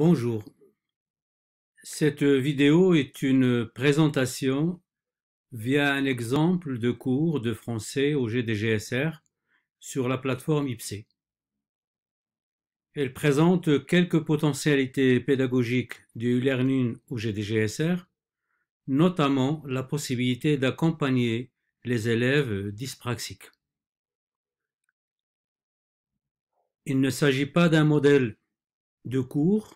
Bonjour, cette vidéo est une présentation via un exemple de cours de français au GDGSR sur la plateforme IPSE. Elle présente quelques potentialités pédagogiques du e-learning au GDGSR, notamment la possibilité d'accompagner les élèves dyspraxiques. Il ne s'agit pas d'un modèle de cours,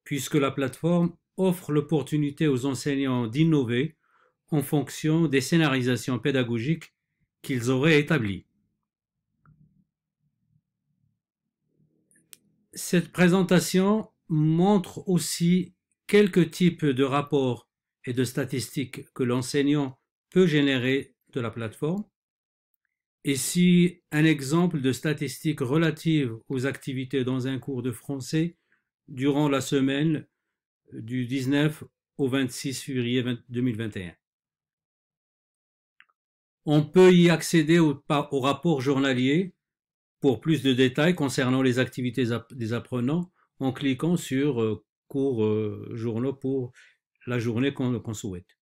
puisque la plateforme offre l'opportunité aux enseignants d'innover en fonction des scénarisations pédagogiques qu'ils auraient établies. Cette présentation montre aussi quelques types de rapports et de statistiques que l'enseignant peut générer de la plateforme. Ici, un exemple de statistiques relatives aux activités dans un cours de français durant la semaine du 19 au 26 février 2021. On peut y accéder au rapport journalier pour plus de détails concernant les activités des apprenants en cliquant sur cours journaux pour la journée qu'on souhaite.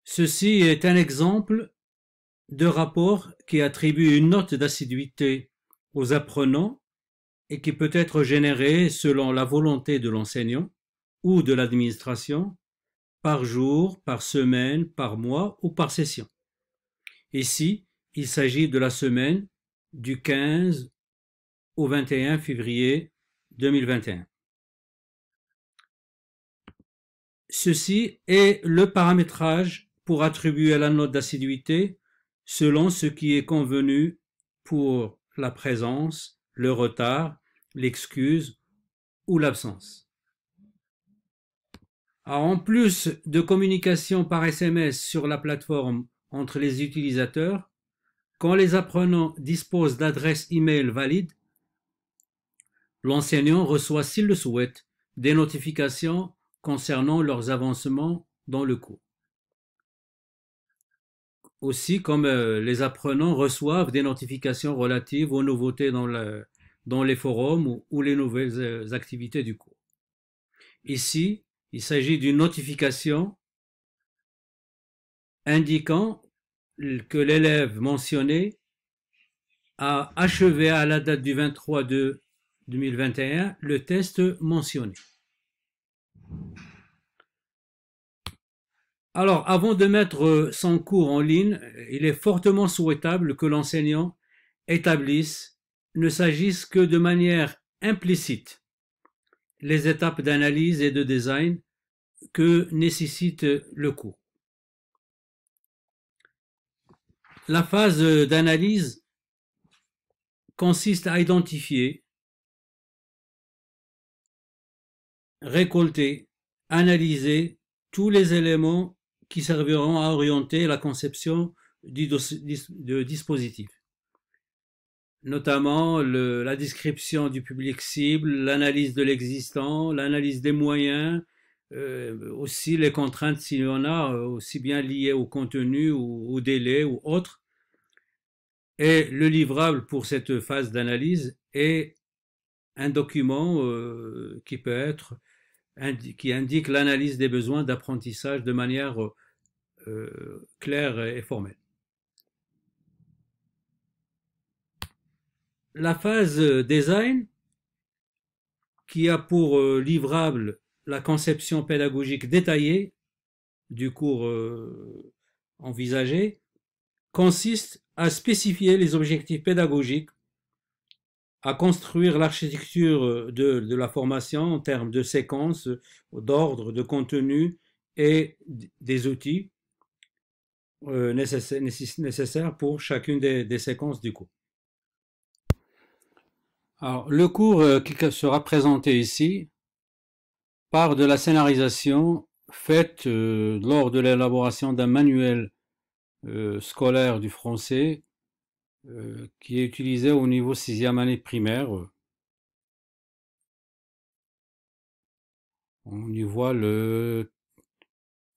Ceci est un exemple de rapport qui attribue une note d'assiduité aux apprenants et qui peut être généré selon la volonté de l'enseignant ou de l'administration par jour, par semaine, par mois ou par session. Ici, il s'agit de la semaine du 15 au 21 février 2021. Ceci est le paramétrage pour attribuer la note d'assiduité selon ce qui est convenu pour la présence, le retard, l'excuse ou l'absence. En plus de communication par SMS sur la plateforme entre les utilisateurs, quand les apprenants disposent d'adresses e-mail valides, l'enseignant reçoit, s'il le souhaite, des notifications concernant leurs avancements dans le cours. Aussi, comme les apprenants reçoivent des notifications relatives aux nouveautés dans les forums ou les nouvelles activités du cours. Ici, il s'agit d'une notification indiquant que l'élève mentionné a achevé à la date du 23/2 2021 le test mentionné. Alors, avant de mettre son cours en ligne, il est fortement souhaitable que l'enseignant établisse, ne s'agisse que de manière implicite, les étapes d'analyse et de design que nécessite le cours. La phase d'analyse consiste à identifier, récolter, analyser tous les éléments qui serviront à orienter la conception du dispositif, notamment la description du public cible, l'analyse de l'existant, l'analyse des moyens, aussi les contraintes s'il y en a, aussi bien liées au contenu ou au délai ou autres. Et le livrable pour cette phase d'analyse est un document qui indique l'analyse des besoins d'apprentissage de manière claire et formelle. La phase design, qui a pour livrable la conception pédagogique détaillée du cours envisagé, consiste à spécifier les objectifs pédagogiques, à construire l'architecture de la formation en termes de séquences, d'ordre, de contenu et des outils nécessaires pour chacune des séquences du cours. Alors, le cours qui sera présenté ici part de la scénarisation faite lors de l'élaboration d'un manuel scolaire du français qui est utilisé au niveau 6e année primaire. On y voit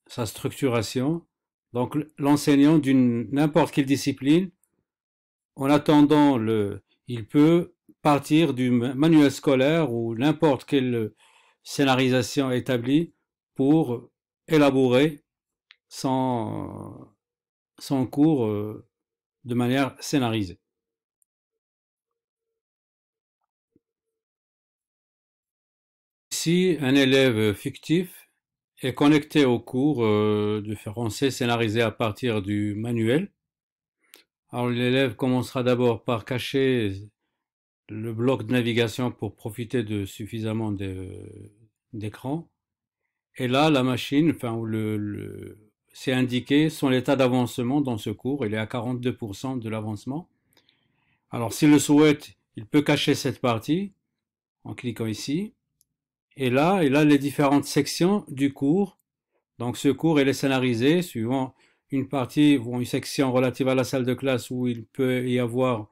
sa structuration. Donc l'enseignant d'une n'importe quelle discipline, en attendant il peut partir du manuel scolaire ou n'importe quelle scénarisation établie pour élaborer son, son cours de manière scénarisée. Si un élève fictif est connecté au cours de français scénarisé à partir du manuel, alors l'élève commencera d'abord par cacher le bloc de navigation pour profiter de suffisamment d'écran. Et là, la machine, enfin, c'est indiqué son état d'avancement dans ce cours. Il est à 42% de l'avancement. Alors, s'il le souhaite, il peut cacher cette partie en cliquant ici. Et là, il a les différentes sections du cours. Donc, ce cours, il est scénarisé suivant une partie, ou une section relative à la salle de classe où il peut y avoir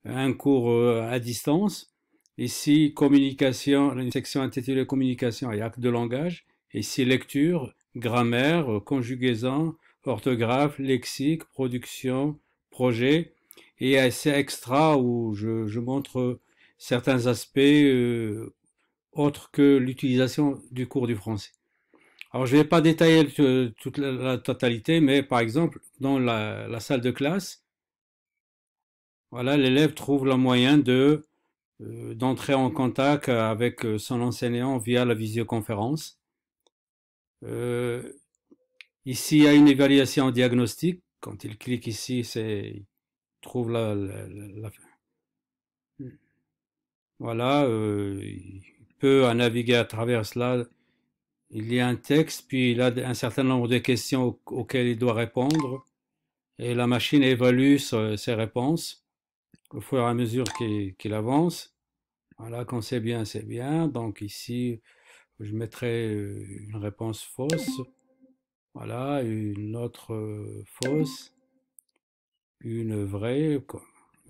un cours à distance. Ici, communication, une section intitulée communication et actes de langage. Ici, lecture, grammaire, conjugaison, orthographe, lexique, production, projet. Et il y a ces extra où je montre certains aspects autres que l'utilisation du cours du français. Alors, je ne vais pas détailler toute la totalité, mais par exemple, dans la salle de classe, voilà, l'élève trouve le moyen d'entrer en contact avec son enseignant via la visioconférence. Ici, il y a une évaluation diagnostique. Quand il clique ici, il trouve voilà, il peut naviguer à travers cela. Il y a un texte, puis il a un certain nombre de questions auxquelles il doit répondre. Et la machine évalue ses réponses au fur et à mesure qu'il avance. Voilà, quand c'est bien, c'est bien. Donc ici, je mettrai une réponse fausse. Voilà, une autre fausse. Une vraie,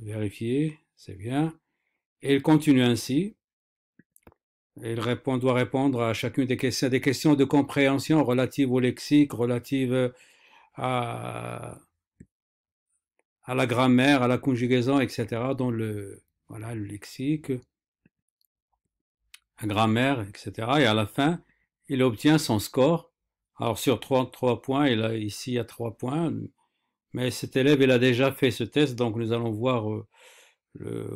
vérifier, c'est bien. Et il continue ainsi. Et doit répondre à chacune des questions de compréhension relatives au lexique, relatives à, à la grammaire, à la conjugaison, etc. Dans voilà, le lexique, la grammaire, etc. Et à la fin, il obtient son score. Alors sur 3 points, ici il y a 3 points, mais cet élève il a déjà fait ce test, donc nous allons voir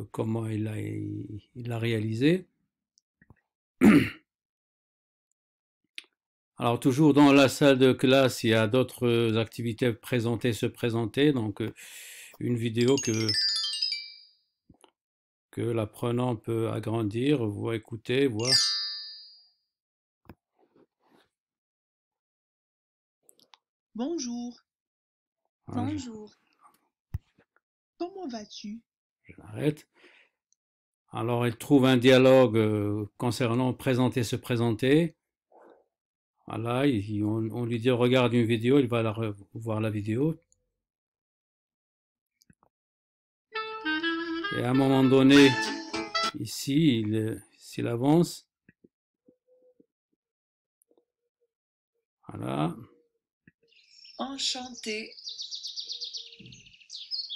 comment il l'a réalisé. Alors toujours dans la salle de classe, il y a d'autres activités se présenter, donc une vidéo que l'apprenant peut agrandir, voir, écouter, voir. Bonjour, Alors, bonjour. Comment vas-tu? j'arrête. Alors il trouve un dialogue concernant présenter, se présenter. Voilà, on lui dit regarde une vidéo, il va voir la vidéo. Et à un moment donné, ici, s'il avance, voilà. Enchanté.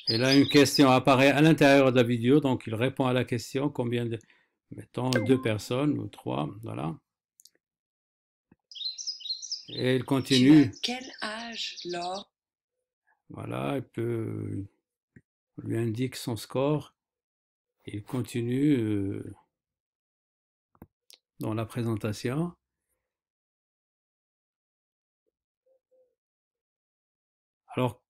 Et là, une question apparaît à l'intérieur de la vidéo, donc il répond à la question, combien de, mettons, 2 personnes ou 3, voilà. Et il Tu as continue, quel âge, Laure? voilà, on lui indique son score, et il continue dans la présentation. Alors,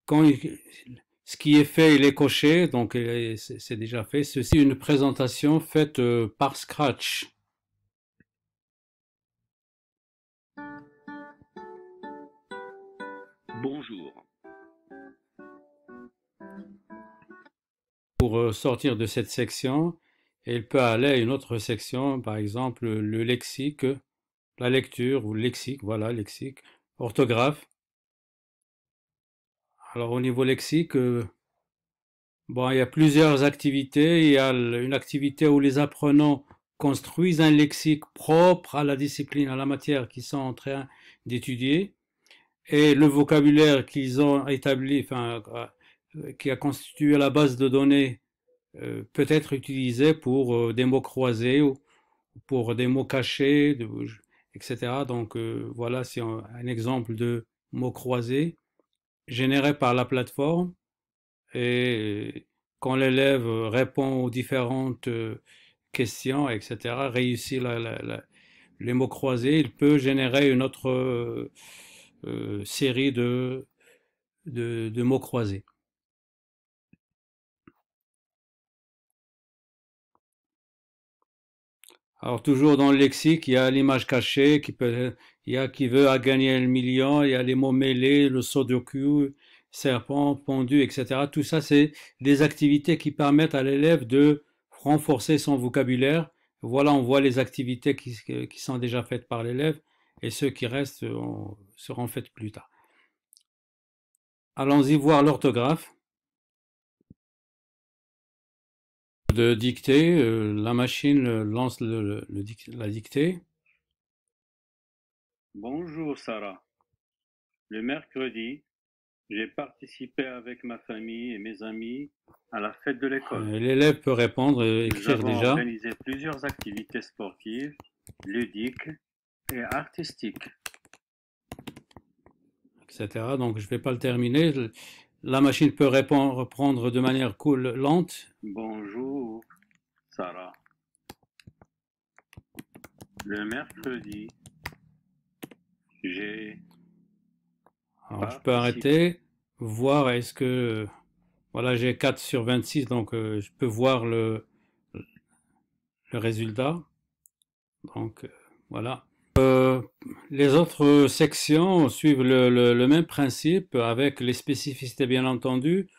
ce qui est fait, il est coché, donc c'est déjà fait. Ceci est une présentation faite par Scratch. Bonjour. Pour sortir de cette section, et il peut aller à une autre section, par exemple le lexique, la lecture ou le lexique, voilà, lexique, orthographe. Alors au niveau lexique, bon, il y a plusieurs activités. Il y a une activité où les apprenants construisent un lexique propre à la discipline, à la matière qu'ils sont en train d'étudier. Et le vocabulaire qu'ils ont établi, enfin, qui a constitué la base de données peut être utilisé pour des mots croisés ou pour des mots cachés, etc. Donc voilà, c'est un exemple de mots croisés générés par la plateforme. Et quand l'élève répond aux différentes questions, etc., réussit les mots croisés, il peut générer une autre série de mots croisés. Alors toujours dans le lexique, il y a l'image cachée, il y a qui veut à gagner le million, il y a les mots mêlés, le sudoku, serpent, pendu, etc. Tout ça, c'est des activités qui permettent à l'élève de renforcer son vocabulaire. Voilà, on voit les activités qui sont déjà faites par l'élève et ceux qui restent seront faites plus tard. Allons-y voir l'orthographe. De dictée, la machine lance la dictée. Bonjour Sarah. Le mercredi, j'ai participé avec ma famille et mes amis à la fête de l'école. L'élève peut répondre, Nous écrire avons déjà, organisé plusieurs activités sportives, ludiques et artistiques. etc. Donc je ne vais pas le terminer. La machine peut reprendre de manière cool, lente. Bonjour Sarah. Le mercredi, j'ai Alors je peux arrêter, voir est-ce que... Voilà, j'ai 4 sur 26, donc je peux voir le résultat. Donc voilà. Les autres sections suivent le même principe avec les spécificités bien entendu.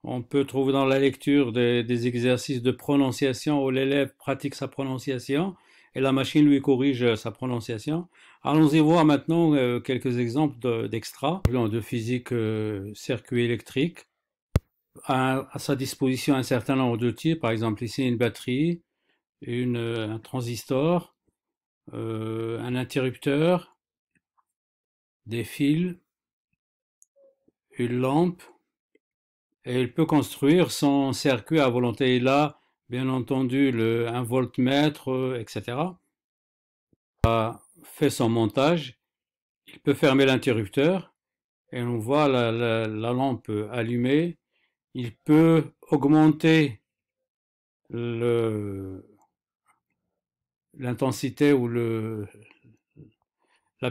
On peut trouver dans la lecture des exercices de prononciation où l'élève pratique sa prononciation et la machine lui corrige sa prononciation. Allons-y voir maintenant quelques exemples d'extra, de physique circuit électrique. À sa disposition un certain nombre d'outils, par exemple ici une batterie, un transistor, un interrupteur, des fils, une lampe, et il peut construire son circuit à volonté. Il a bien entendu un voltmètre, etc. Il a fait son montage, il peut fermer l'interrupteur et on voit la lampe allumée. Il peut augmenter l'intensité ou la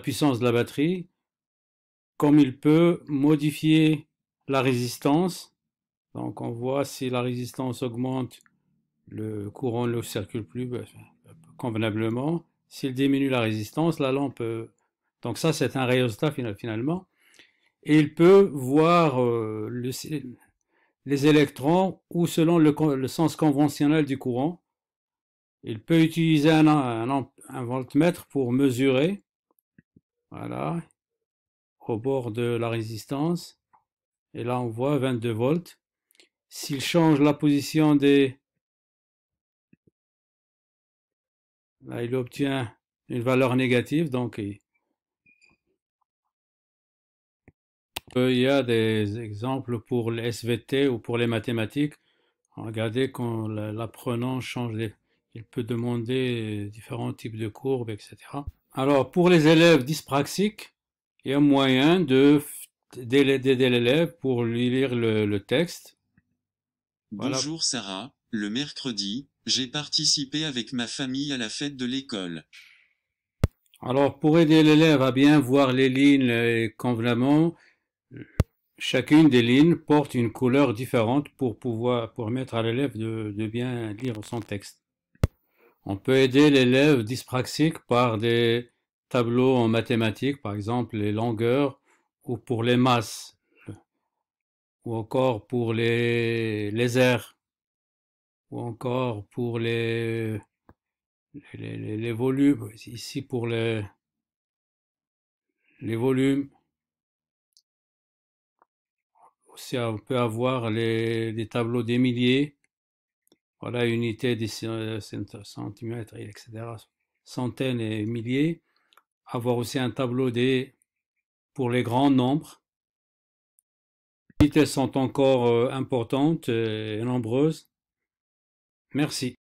puissance de la batterie, comme il peut modifier la résistance. Donc on voit si la résistance augmente, le courant ne circule plus convenablement. S'il diminue la résistance, la lampe... donc ça, c'est un rhéostat finalement. Et il peut voir les électrons ou selon le sens conventionnel du courant. Il peut utiliser un voltmètre pour mesurer. Voilà, au bord de la résistance. Et là, on voit 22 volts. S'il change la position là, il obtient une valeur négative, donc il y a des exemples pour les SVT ou pour les mathématiques. Regardez quand l'apprenant change, il peut demander différents types de courbes, etc. Alors, pour les élèves dyspraxiques, il y a moyen d'aider l'élève pour lui lire le texte. Voilà. Bonjour Sarah, le mercredi, j'ai participé avec ma famille à la fête de l'école. Alors, pour aider l'élève à bien voir les lignes convenablement, chacune des lignes porte une couleur différente pour permettre à l'élève de bien lire son texte. On peut aider l'élève dyspraxique par des tableaux en mathématiques, par exemple les longueurs, ou pour les masses, ou encore pour les aires, ou encore pour les volumes, ici pour les volumes. Aussi, on peut avoir les tableaux des milliers, voilà, unité des centimètres, etc., centaines et milliers. Avoir aussi un tableau pour les grands nombres. Les unités sont encore importantes et nombreuses. Merci.